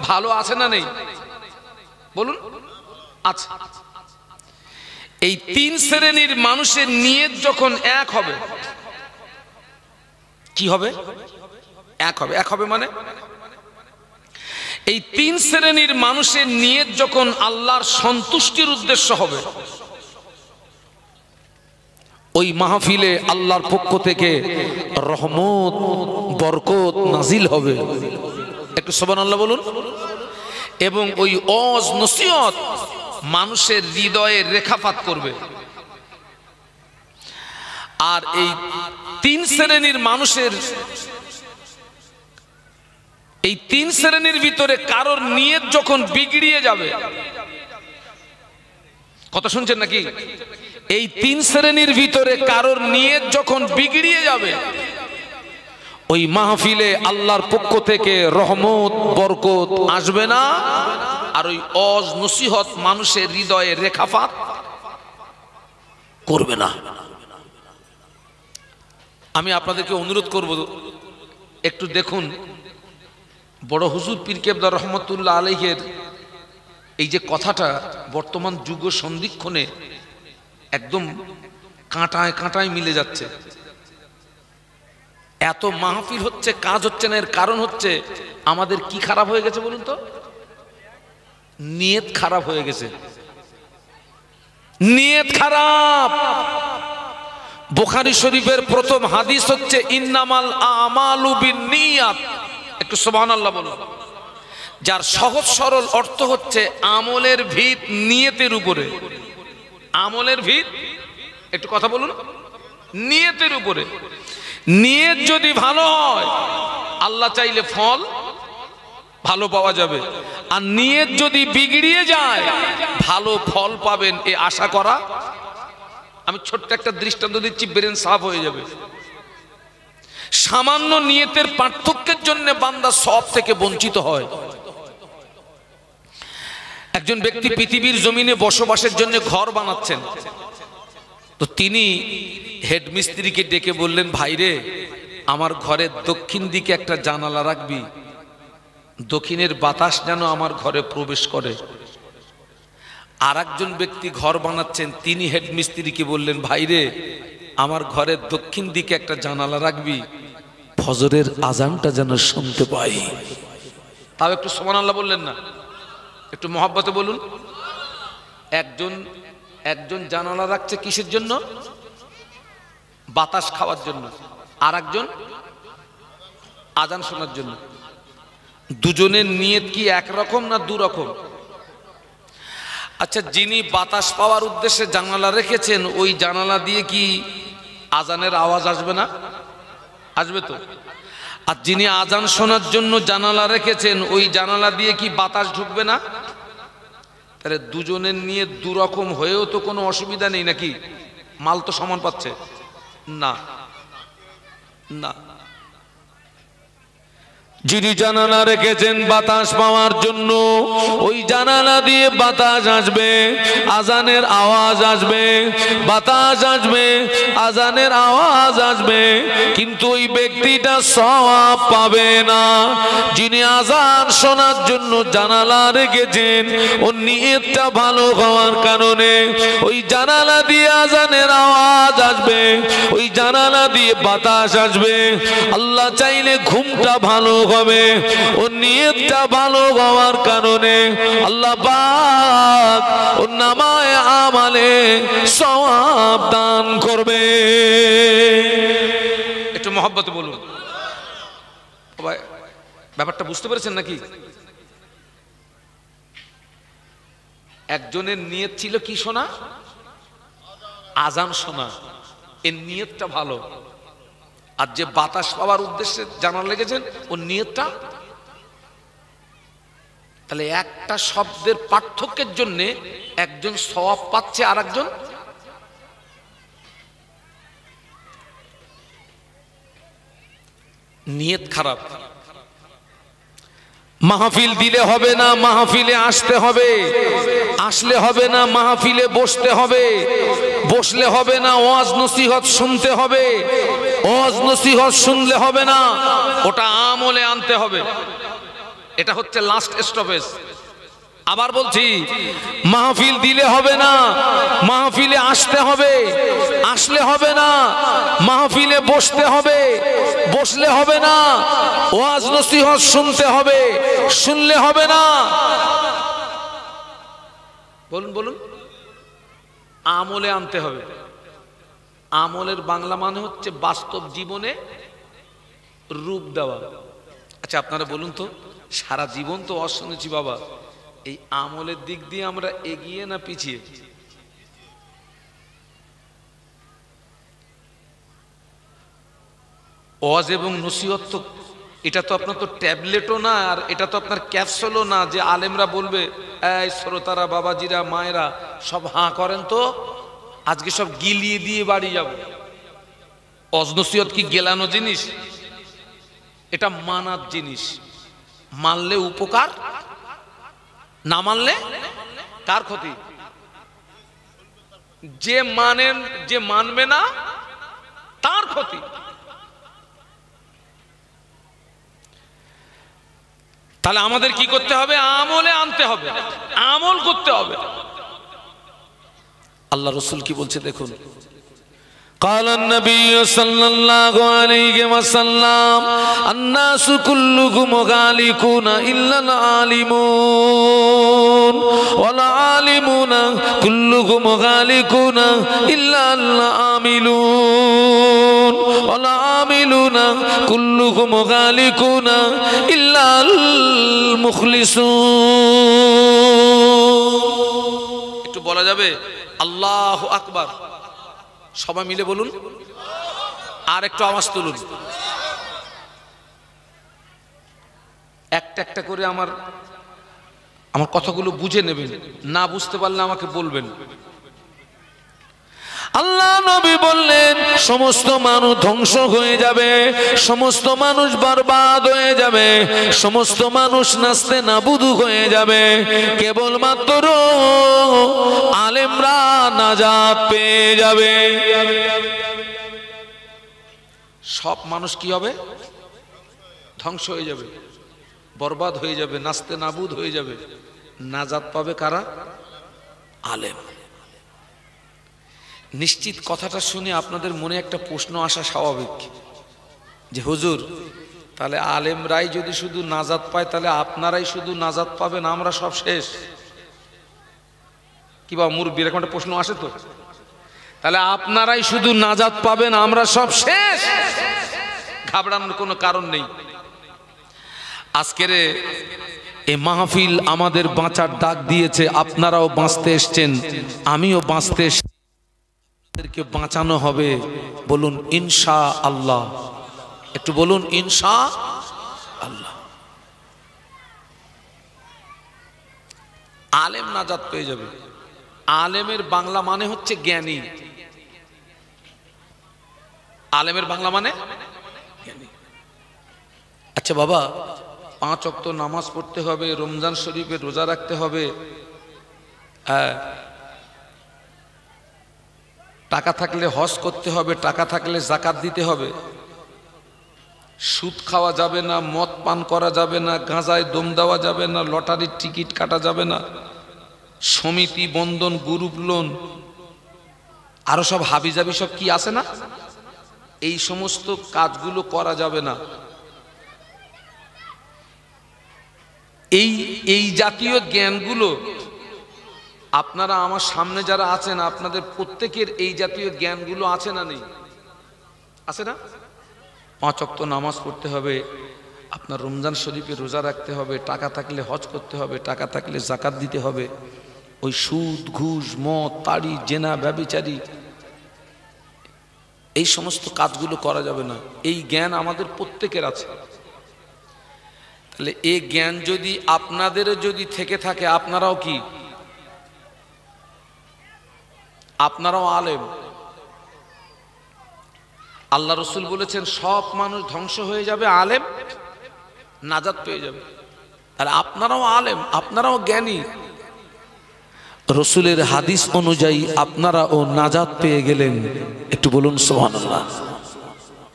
Speaker 1: ভালো আছে না নেই বলুন? আছে। এই 3 শ্রেণীর মানুষের নিয়ত যখন এক হবে, কি হবে? এক হবে। এক হবে মানে এই 3 শ্রেণীর মানুষের নিয়ত যখন আল্লাহর সন্তুষ্টির উদ্দেশ্য হবে, ওই মাহফিলে আল্লাহর পক্ষ থেকে রহমত বরকত নাজিল হবে। একটু সুবহানাল্লাহ বলুন। এবং ওই ওয়াজ নসিহত মানুষের হৃদয়ে রেখাপাত করবে। আর এই 3 শ্রেণীর মানুষের, এই 3 শ্রেণীর ভিতরে কারোর নিয়ত যখন বিগড়িয়ে যাবে, কথা শুনছেন নাকি? এই 3 শ্রেণীর ভিতরে কারোর নিয়ত যখন বিগড়িয়ে যাবে, ওই মাহফিলে আল্লাহর পক্ষ থেকে রহমত বরকত আসবে না। আর ওই ওয়াজ নসিহত মানুষের হৃদয়ে রেখাপাত করবে না। আমি আপনাদেরকে অনুরোধ করব, একটু দেখুন বড় হুজুর পীর কেবলা রহমতুল্লাহ আলাইহির এই যে কথাটা বর্তমান যুগ সন্ধিক্ষণে একদম কাঁটায় কাঁটায় মিলে যাচ্ছে। এত মাহফিল হচ্ছে, কাজ হচ্ছে না, এর কারণ হচ্ছে আমাদের কি খারাপ হয়ে গেছে বলুন তো? নিয়ত খারাপ হয়ে গেছে, নিয়ত খারাপ। বুখারী শরীফের প্রথম হাদিস হচ্ছে ইন্নামাল আমালু বিন্নিয়াত। একটু সুবহানাল্লাহ বলুন। যার সহজ সরল অর্থ হচ্ছে আমলের ভিত নিয়তের উপরে। আমলের ভিত, একটু কথা বলুন, নিয়তের উপরে। নিয়ত যদি ভালো হয় আল্লাহ চাইলে ফল ভালো পাওয়া যাবে, আর নিয়ত যদি বিগড়িয়ে যায় ভালো ফল পাবেন এ আশা করা। আমি ছোট্ট একটা দৃষ্টান্ত দিচ্ছি, ব্রেন সাফ হয়ে যাবে। সামান্য নিয়তের পার্থক্যের জন্য বান্দা সব থেকে বঞ্চিত হয়। একজন ব্যক্তি পৃথিবীর জমিনে বসবাসের জন্য ঘর বানাচ্ছেন, তো তিনি হেড মিস্ত্রিকে ডেকে বললেন, ভাইরে আমার ঘরের দক্ষিণ দিকে একটা জানালা রাখবি, দক্ষিণের বাতাস যেন আমার ঘরে প্রবেশ করে। আর একজন ব্যক্তি ঘর বানাচ্ছেন, তিনি হেড মিস্ত্রিকে বললেন, ভাইরে আমার ঘরের দক্ষিণ দিকে একটা জানালা রাখবি, ফজরের আজানটা যেন শুনতে পাই। তাও একটু সুবহানাল্লাহ বললেন না? একটু মহব্বতে বলুন। একজন জানালা রাখছে কিসের জন্য? বাতাস খাওয়ার জন্য, আর একজন আজান শোনার জন্য। দুজনের নিয়ত কি একরকম না দু রকম? আচ্ছা, যিনি বাতাস পাওয়ার উদ্দেশ্যে জানালা রেখেছেন, ওই জানালা দিয়ে কি আজানের আওয়াজ আসবে না? আসবে তো। আর যিনি আজান শোনার জন্য জানালা রেখেছেন, ওই জানালা দিয়ে কি বাতাস ঢুকবে না? তাহলে দুজনের নিয়ে দু রকম হয়েও তো কোনো অসুবিধা নেই নাকি? মাল তো সমান পাচ্ছে না। না, যিনি জানালা রেখেছেন বাতাস পাওয়ার জন্য, ওই জানালা দিয়ে বাতাস আসবে, আজানের আওয়াজ আসবে, বাতাস আসবে, আজানের আওয়াজ আসবে, কিন্তু ওই ব্যক্তিটা সওয়াব পাবে না। যিনি আজান শোনার জন্য জানালা রেখেছেন, ওর নিয়তটা ভালো হওয়ার কারণে ওই জানালা দিয়ে আজানের আওয়াজ আসবে, ওই জানালা দিয়ে বাতাস আসবে। আল্লাহ চাইলে ঘুমটা ভালো হবে, ও নিয়তটা ভালো হওয়ার কারণে আল্লাহ পাক ওর নামায়ে আমালে সওয়াব দান করবে। একটু মহব্বতে বলুন। ভাই ব্যাপারটা বুঝতে পেরেছেন নাকি? একজনের নিয়ত ছিল কি শোনা? আজান শোনা, এর নিয়তটা ভালো। আর যে বাতাস পাওয়ার উদ্দেশ্যে জানালা লেগেছেন, ওর নিয়তটা। তাহলে একটা শব্দের পার্থক্যের জন্য একজন সওয়াব পাচ্ছে আর একজন নিয়ত খারাপ। মাহফিল দিলে হবে না, মাহফিলে আসতে হবে। আসলে হবে না, মাহফিলে বসতে হবে। বসলে হবে না, ওয়াজ নসিহত শুনতে হবে। ওয়াজ নসিহত শুনলে হবে না, ওটা আমলে আনতে হবে। এটা হচ্ছে লাস্ট স্টপেজ। আবার বলছি, মাহফিল দিলে হবে না, মাহফিলে আসতে হবে। আসলে হবে না, মাহফিলে বসতে হবে। বসলে হবে না, ওয়াজ নসিহত শুনতে হবে। শুনলে হবে না। বলুন বলুন, আমলে আনতে হবে। আমলের বাংলা মানে হচ্ছে বাস্তব জীবনে রূপ দেওয়া। আচ্ছা আপনারা বলুন তো, সারা জীবন তো ওয়াজ শুনেছি বাবা, এই আমলের দিক দিয়ে আমরা এগিয়ে না পিছিয়ে? ওয়াজ এবং নসিহত তো, এটা তো আপনার তো ট্যাবলেটও না, আর এটা তো আপনার ক্যাপসুলও না যে আলেমরা বলবে এই শ্রোতারা, বাবাজিরা, মায়েরা সব হাঁ করেন তো, আজকে সব গিলিয়ে দিয়ে বাড়ি যাব। ওয়াজ নসিহত কি গেলানো জিনিস? এটা মানার জিনিস। মানলে উপকার, না মানলে কার ক্ষতি? যে মানবে না তার ক্ষতি। তাহলে আমাদের কি করতে হবে? আমলে আনতে হবে, আমল করতে হবে। আল্লাহ রসুল কি বলছে দেখুন, قال النبي صلى الله عليه وسلم الناس كلهم غالقون إلا العالمون والعالمون كلهم غالقون إلا العاملون والعاملون كلهم غالقون إلا المخلصون। একটু বলা যাবে আল্লাহু আকবার, সবাই মিলে বলুন, আর একটু আওয়াজ তুলুন। একটা একটা করে আমার কথাগুলো বুঝে নেবেন, না বুঝতে পারলে আমাকে বলবেন। আল্লাহ নবী বললেন সমস্ত মানুষ ধ্বংস হয়ে যাবে, সমস্ত মানুষ বরবাদ হয়ে যাবে, সমস্ত মানুষ নাস্তে নাবুদ হয়ে যাবে, কেবলমাত্র আলেমরা নাজাত পেয়ে যাবে। সব মানুষ কি হবে? ধ্বংস হয়ে যাবে, বরবাদ হয়ে যাবে, নাস্তে নাবুদ হয়ে যাবে। নাজাত পাবে কারা? আলেম। নিশ্চিত কথাটা শুনে আপনাদের মনে একটা প্রশ্ন আসা স্বাভাবিক যে হুজুর তাহলে আলেমরাই যদি শুধু নাজাত পায় তাহলে আপনারাই শুধু নাজাত পাবেন, আমরা সব শেষ? কি বা মুরব্বী, এরকম একটা প্রশ্ন আসে তো? তাহলে আপনারাই শুধু নাজাত পাবেন, আমরা সব শেষ? ঘাবড়ানোর কোনো কারণ নেই। আজকের এই মাহফিল আমাদের বাঁচার ডাক দিয়েছে, আপনারাও বাঁচতে এসছেন, আমিও বাঁচতে এসেছি, আপনাদেরকে বাঁচানো হবে। বলুন ইনশাআল্লাহ, একটু বলুন ইনশাআল্লাহ। আলেম নাজাত পেয়ে যাবে। আলেমের বাংলা মানে হচ্ছে জ্ঞানী। আলেমের বাংলা মানে জ্ঞানী। আচ্ছা বাবা, 5 ওয়াক্ত নামাজ পড়তে হবে, রমজান শরীফে রোজা রাখতে হবে, টাকা থাকলে হজ করতে হবে, টাকা থাকলে যাকাত দিতে হবে, সুদ খাওয়া যাবে না, মদ পান করা যাবে না, গাঁজায় দম দেওয়া যাবে না, লটারির টিকিট কাটা যাবে না, সমিতি বন্ধন গ্রুপ লোন আরো সব হাবিজাবি সব কি আছে না, এই সমস্ত কাজগুলো করা যাবে না। এই জাতীয় জ্ঞানগুলো আপনারা আমার সামনে যারা আছেন আপনাদের প্রত্যেকের এই জাতীয় জ্ঞানগুলো আছে না নেই? আছে না? 5 ওয়াক্ত নামাজ পড়তে হবে, আপনার রমজান শরীফে রোজা রাখতে হবে, টাকা থাকলে হজ করতে হবে, টাকা থাকলে যাকাত দিতে হবে, ওই সুদ ঘুষ মদ তাড়ি জেনা ব্যভিচারী এই সমস্ত কাজগুলো করা যাবে না। এই জ্ঞান আমাদের প্রত্যেকের আছে। তাহলে এই জ্ঞান যদি আপনাদেরও যদি থেকে থাকে, আপনারাও কি? আপনারাও আলেম। আল্লাহ রসুল বলেছেন সব মানুষ ধ্বংস হয়ে যাবে, আলেম নাজাত পেয়ে যাবে। তাহলে আপনারাও আলেম, আপনারাও জ্ঞানী। রসুলের হাদিস অনুযায়ী আপনারাও নাজাত পেয়ে গেলেন। একটু বলুন সুবহানাল্লাহ।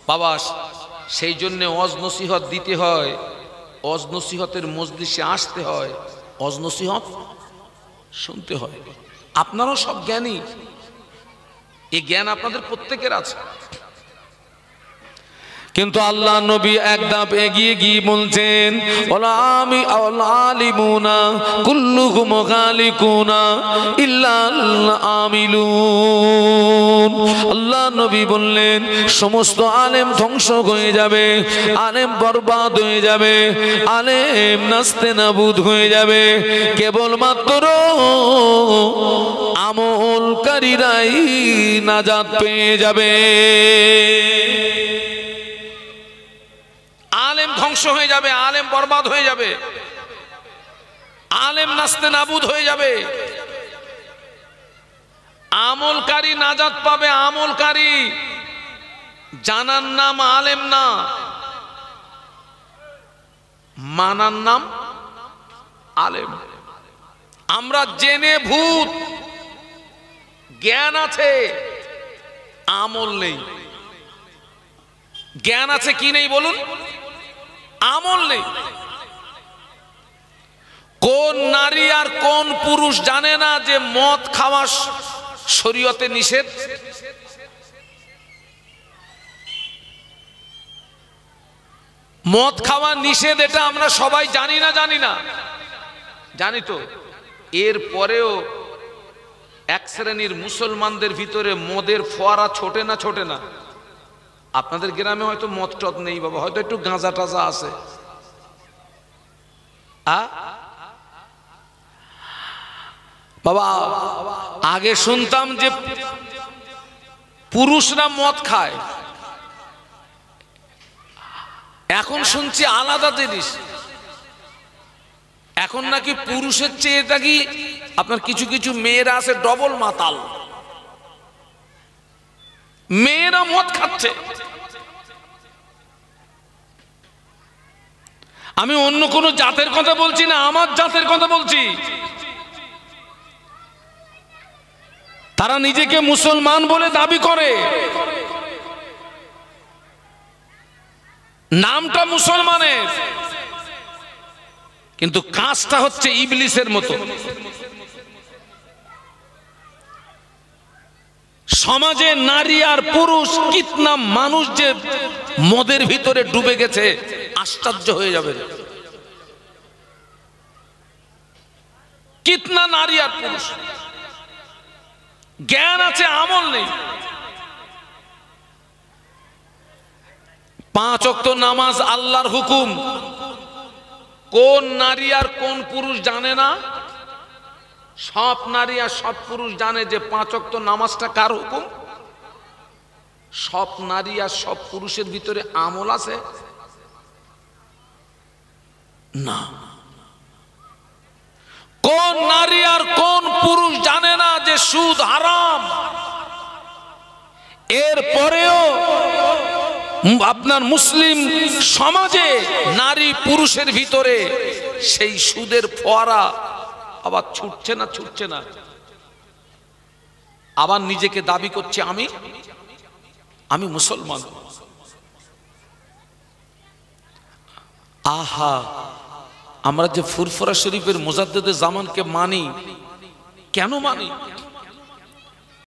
Speaker 1: বাবা, সেই জন্য ওয়াজ নসিহত দিতে হয়, ওয়াজ নসিহতের মজলিসে আসতে হয়, ওয়াজ নসিহত শুনতে হয়। আপনারাও সব জ্ঞানী, এই জ্ঞান আপনাদের প্রত্যেকের আছে। কিন্তু আল্লাহ নবী এক ধাপ এগিয়ে গিয়ে বলছেন আলিমুনা কুল্লুহুম গালিকুনা ইল্লাল আমিলুন। আল্লাহ নবী বললেন সমস্ত আলেম ধ্বংস হয়ে যাবে, আলেম বরবাদ হয়ে যাবে, আলেম নাস্তে নাবুদ হয়ে যাবে, কেবলমাত্র আমলকারীরাই নাজাত পেয়ে যাবে। আলেম ধ্বংস হয়ে যাবে, আলেম বরবাদ হয়ে যাবে, আলেম নাস্তে নাবুদ হয়ে যাবে, আমলকারী নাজাত পাবে। আমলকারী জানার নাম আলেম না, মানার নাম আলেম। আমরা জেনে ভূত, জ্ঞান আছে আমল নেই। জ্ঞান আছে কি নেই বলুন? আমল নেই। কোন নারী আর কোন পুরুষ জানে না যে মদ খাওয়া শরীয়তে নিষেধ? মদ খাওয়া নিষেধ এটা আমরা সবাই জানি না? জানি না? জানি তো। এর পরেও এক শ্রেণীর মুসলমানদের ভিতরে মদের ফোয়ারা ছোটে না? ছোটে না? আপনাদের গ্রামে হয়তো মদ টদ নেই বাবা, হয়তো একটু গাঁজা টাজা আছে। বাবা আগে শুনতাম যে পুরুষরা মদ খায়, এখন শুনছি আলাদা জিনিস। এখন নাকি পুরুষের চেয়ে নাকি আপনার কিছু কিছু মেয়েরা আছে ডবল মাতাল, মেয়েরা মদ খাচ্ছে। আমি অন্য কোন জাতের কথা বলছি না, আমার জাতের কথা বলছি। তারা নিজেকে মুসলমান বলে দাবি করে, নামটা মুসলমানের, কিন্তু কাজটা হচ্ছে ইবলিসের মতো। সমাজে নারী আর পুরুষ কিতনা মানুষ যে মদের ভিতরে ডুবে গেছে, আশ্চর্য হয়ে যাবেন। কিতনা নারী আর পুরুষ, জ্ঞান আছে আমল নেই। 5 ওয়াক্ত নামাজ আল্লাহর হুকুম, কোন নারী আর কোন পুরুষ জানে না? সব নারী আর সব পুরুষ জানে যে 5 ওয়াক্ত নামাজটা কার হুকুম। সব নারী আর সব পুরুষের ভিতরে আমল আছে না? কোন নারী আর কোন পুরুষ জানে না যে সুদ হারাম? এর পরেও আপনার মুসলিম সমাজে নারী পুরুষের ভিতরে সেই সুদের ফোয়ারা আবার ছুটছে না? ছুটছে না? আবার নিজেকে দাবি করছে আমি মুসলমান। আহা, আমরা যে ফুরফুরা শরীফের মুজাদ্দেদে জামানকে মানি, কেন মানি?